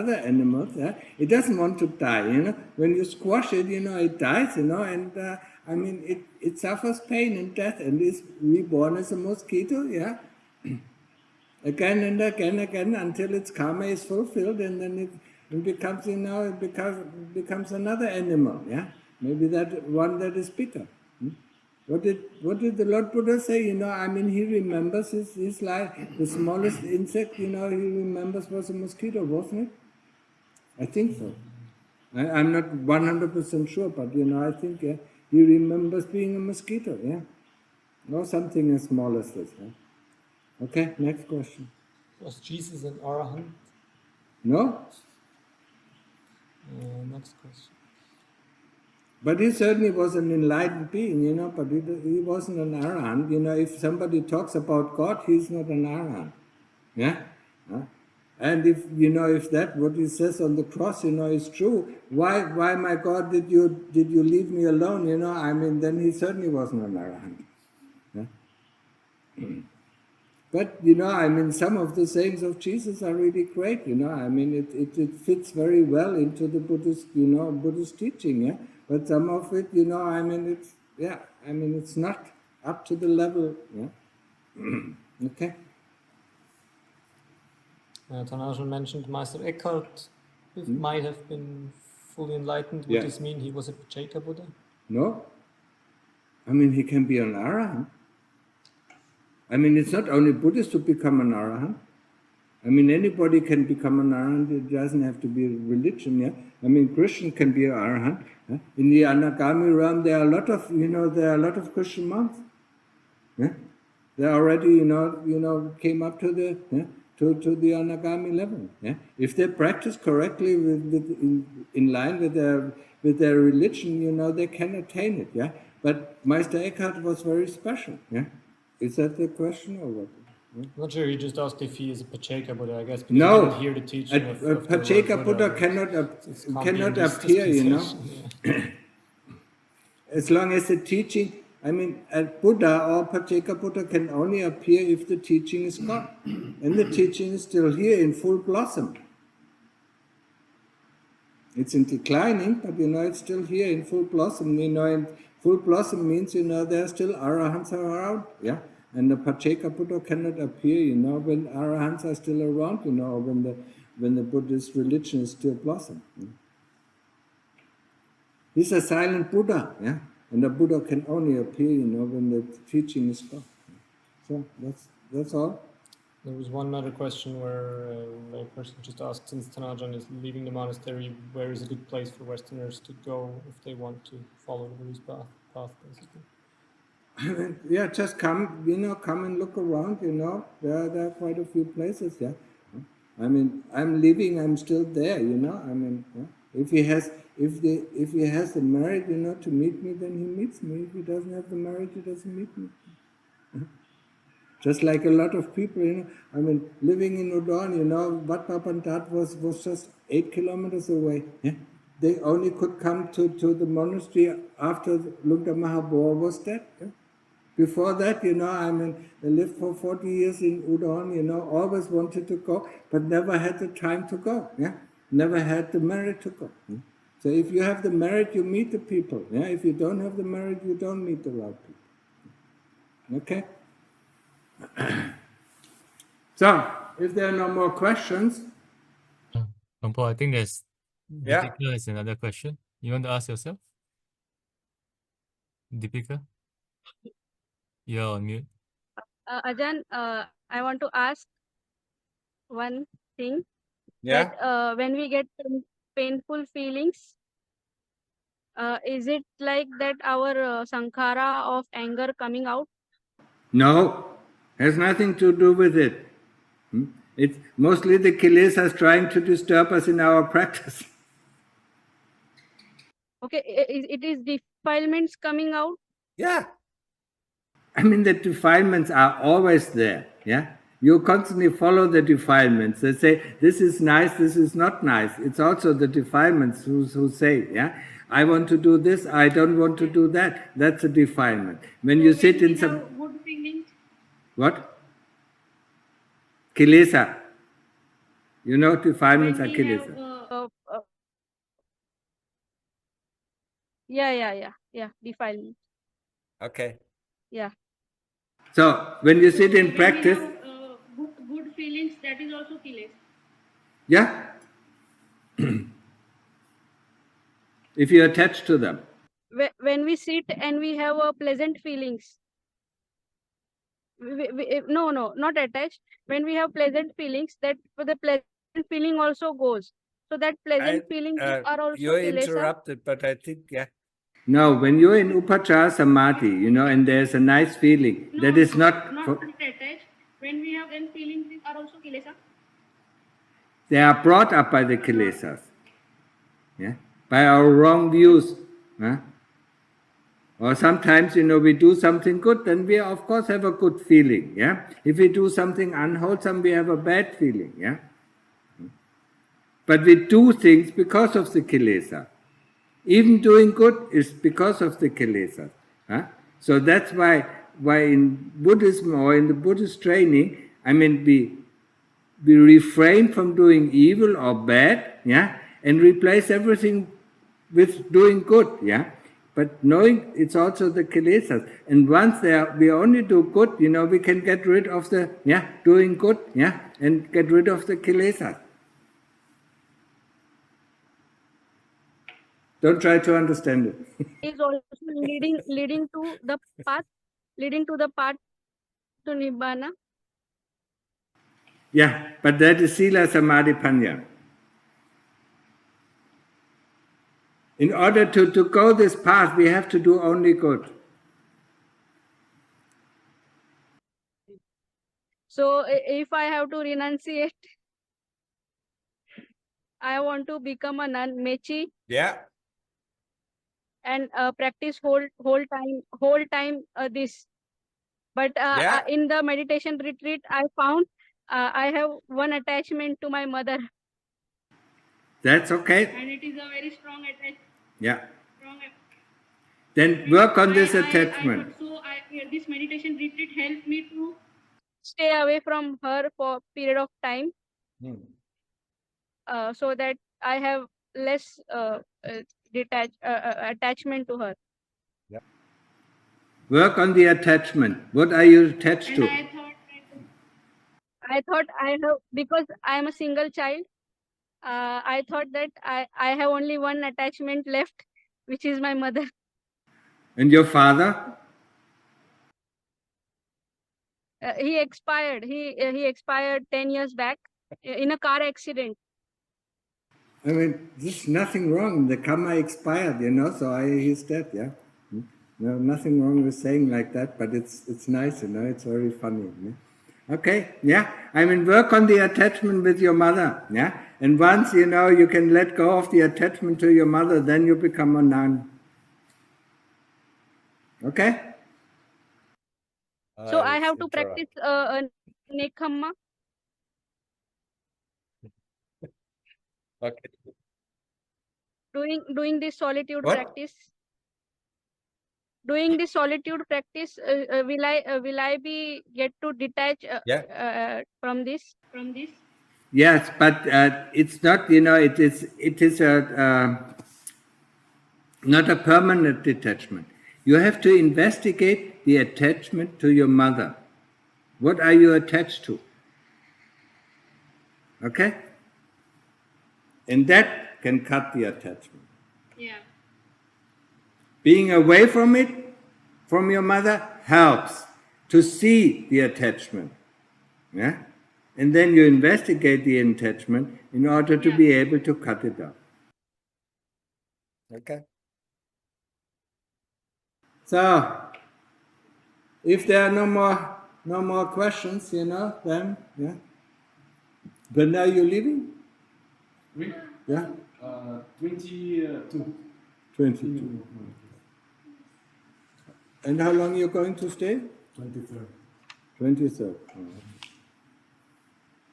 other animals, yeah. It doesn't want to die, you know. When you squash it, you know, it dies, you know, and I mean, it suffers pain and death and is reborn as a mosquito, yeah. Again and again until its karma is fulfilled, and then it becomes, you know, it becomes another animal, yeah. Maybe that one that is bigger. What did the Lord Buddha say? You know, I mean, he remembers his life. The smallest insect, you know, he remembers was a mosquito, wasn't it? I think so. I'm not 100% sure, but you know, I think he remembers being a mosquito, yeah, or something as small as this. Yeah? Okay, next question. Was Jesus an Arahant? No. Next question. But he certainly was an enlightened being, you know, but he wasn't an Arahant. You know, if somebody talks about God, he's not an Arahant. Yeah? And if, you know, if that, what he says on the cross, you know, is true, why, my God, did you leave me alone, you know? I mean, then he certainly wasn't an Arahant. Yeah? But, you know, I mean, some of the sayings of Jesus are really great, you know. I mean, it fits very well into the Buddhist, you know, Buddhist teaching, yeah. But some of it, you know, I mean, it's not up to the level, yeah. Okay. Tanajan mentioned Meister Eckhart might have been fully enlightened. Would this mean he was a Pacceka Buddha? No. I mean, he can be an Arahant. I mean, it's not only Buddhists who become an Arahant. I mean, anybody can become an Arahant. It doesn't have to be religion, yeah. I mean, Christian can be an Arahant. Yeah? In the Anagami realm, there are a lot of, you know, Christian monks. Yeah? They already, you know, came up to the to the Anagami level. Yeah? If they practice correctly in line with their religion, you know, they can attain it. Yeah. But Meister Eckhart was very special. Yeah. Is that the question or what? I'm not sure. He just asked if he is a Pacceka Buddha, I guess, because no, he didn't hear the teaching of the Pacceka Buddha cannot appear, you know. Yeah. As long as the teaching, I mean, a Buddha or Pacceka Buddha can only appear if the teaching is gone. And the teaching is still here in full blossom. It's in declining, but you know, it's still here in full blossom. You know, and full blossom means, you know, there are still Arahants around, yeah. And the Pacceka Buddha cannot appear, you know, when Arahants are still around, you know, or when the Buddhist religion is still blossom. Yeah? He's a silent Buddha, yeah. And the Buddha can only appear, you know, when the teaching is gone. So that's all. There was one other question where a person just asked, since Tanajan is leaving the monastery, where is a good place for Westerners to go if they want to follow the Buddhist path, basically? Yeah, just come, you know, come and look around, you know. There are quite a few places, yeah. I mean, I'm leaving, I'm still there, you know. I mean, yeah. If he has the merit, you know, to meet me, then he meets me. If he doesn't have the merit, he doesn't meet me. Just like a lot of people, you know, I mean, living in Udon, you know, Wat Papantat was just 8 kilometers away. Yeah? They only could come to the monastery after Lungta Mahabodhi was dead. Yeah? Before that, you know, I mean, they lived for 40 years in Udon, you know, always wanted to go, but never had the time to go. Yeah? Never had the merit to go. Yeah? So if you have the merit, you meet the people. Yeah? If you don't have the merit, you don't meet the right people. Okay? So, if there are no more questions... Paul, I think there's... Deepika has another question. You want to ask yourself? Deepika? You're on mute. Ajahn, I want to ask one thing. Yeah. That when we get painful feelings, is it like that our sankhara of anger coming out? No, has nothing to do with it. It's mostly the kilesas trying to disturb us in our practice. Okay, it is defilements coming out? Yeah. I mean, the defilements are always there, yeah? You constantly follow the defilements. They say, this is nice, this is not nice. It's also the defilements who say, yeah, I want to do this, I don't want to do that. That's a defilement. When you sit in some... good feelings. What? Kilesa. You know, defilements are When we kilesa. have, yeah, defilement. Okay. Yeah. So, when you sit in When practice... we have good feelings, that is also kilesa. Yeah? If you attach to them. When we sit and we have pleasant feelings, no, not attached. When we have pleasant feelings, that the pleasant feeling also goes. So that pleasant feelings are also You're kilesa. interrupted, but I think, yeah. No, when you're in Upachara Samadhi, you know, and there's a nice feeling, that is not attached. When we have then feelings are also kilesa. They are brought up by the kilesas, yeah, by our wrong views. Huh? Or sometimes, you know, we do something good, then we of course have a good feeling, yeah. If we do something unwholesome, we have a bad feeling, yeah. But we do things because of the kilesa. Even doing good is because of the kilesa. Huh? So that's why in Buddhism or in the Buddhist training, I mean, we refrain from doing evil or bad, yeah, and replace everything with doing good, yeah. But knowing it's also the kilesas, and once we only do good, you know, we can get rid of the doing good, yeah, and get rid of the kilesas. Don't try to understand it. Is also leading to the path to nibbana. Yeah, but that is sila, samadhi, panya. In order to go this path, we have to do only good. So if I have to renunciate, I want to become a nun, mechi. Yeah. And practice whole time this. But in the meditation retreat, I found I have one attachment to my mother. That's okay. And it is a very strong attachment. Yeah. Then work on this attachment. This meditation retreat helped me to stay away from her for a period of time, so that I have less attachment to her. Work on the attachment. What are you attached And to? I thought I have, because I am a single child, I thought that I have only one attachment left, which is my mother. And your father? He expired. He expired 10 years back in a car accident. I mean, there's nothing wrong. The karma expired, you know, so he's dead, yeah? No, nothing wrong with saying like that, but it's nice, you know, it's very funny. Yeah? Okay, yeah? I mean, work on the attachment with your mother, yeah? And once, you know, you can let go of the attachment to your mother, then you become a nun. Okay? So I have to practice nekhamma. Okay. Doing this solitude practice. Doing this solitude practice, will I be get to detach from this? Yes, but it's not, you know, it is not a permanent detachment. You have to investigate the attachment to your mother. What are you attached to? Okay? And that can cut the attachment. Yeah. Being away from it, from your mother, helps to see the attachment. Yeah? And then you investigate the attachment in order to be able to cut it out. Okay? So, if there are no more questions, you know, then, yeah. But now you're leaving? Oui. Yeah? 22. 22. And how long are you going to stay? 23rd. 23rd.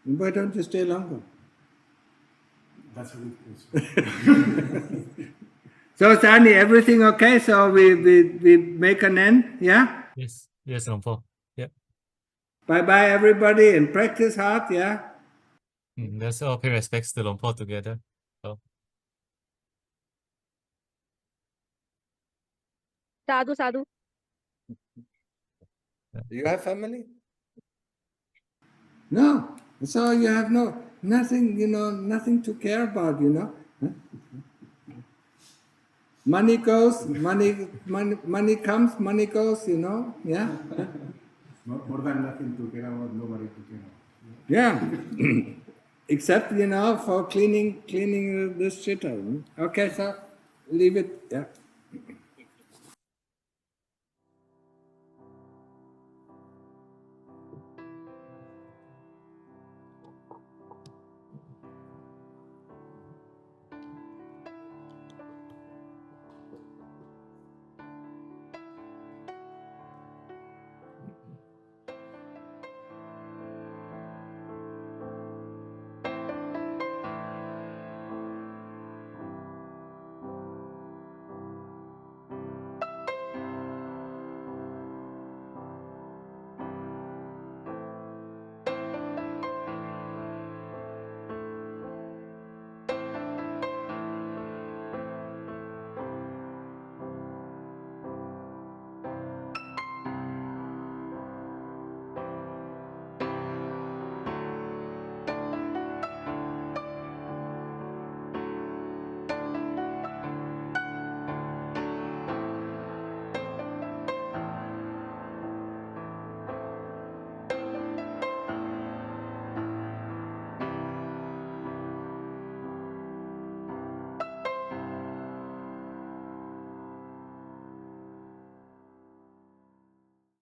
Why don't you stay longer? That's a good question. So, Sani, everything okay? So we make an end, yeah? Yes, yes, Luang Por. Yeah. Bye-bye, everybody, and practice hard, yeah? Let's all pay respects to Luang Por together. So, Sadhu, sadhu. Do you have family? No. So you have nothing, nothing to care about, Huh? Money goes, money comes, money goes, yeah? More than nothing to care about, nobody to care about. Yeah. Except, for cleaning this shit out. Okay, so leave it, yeah.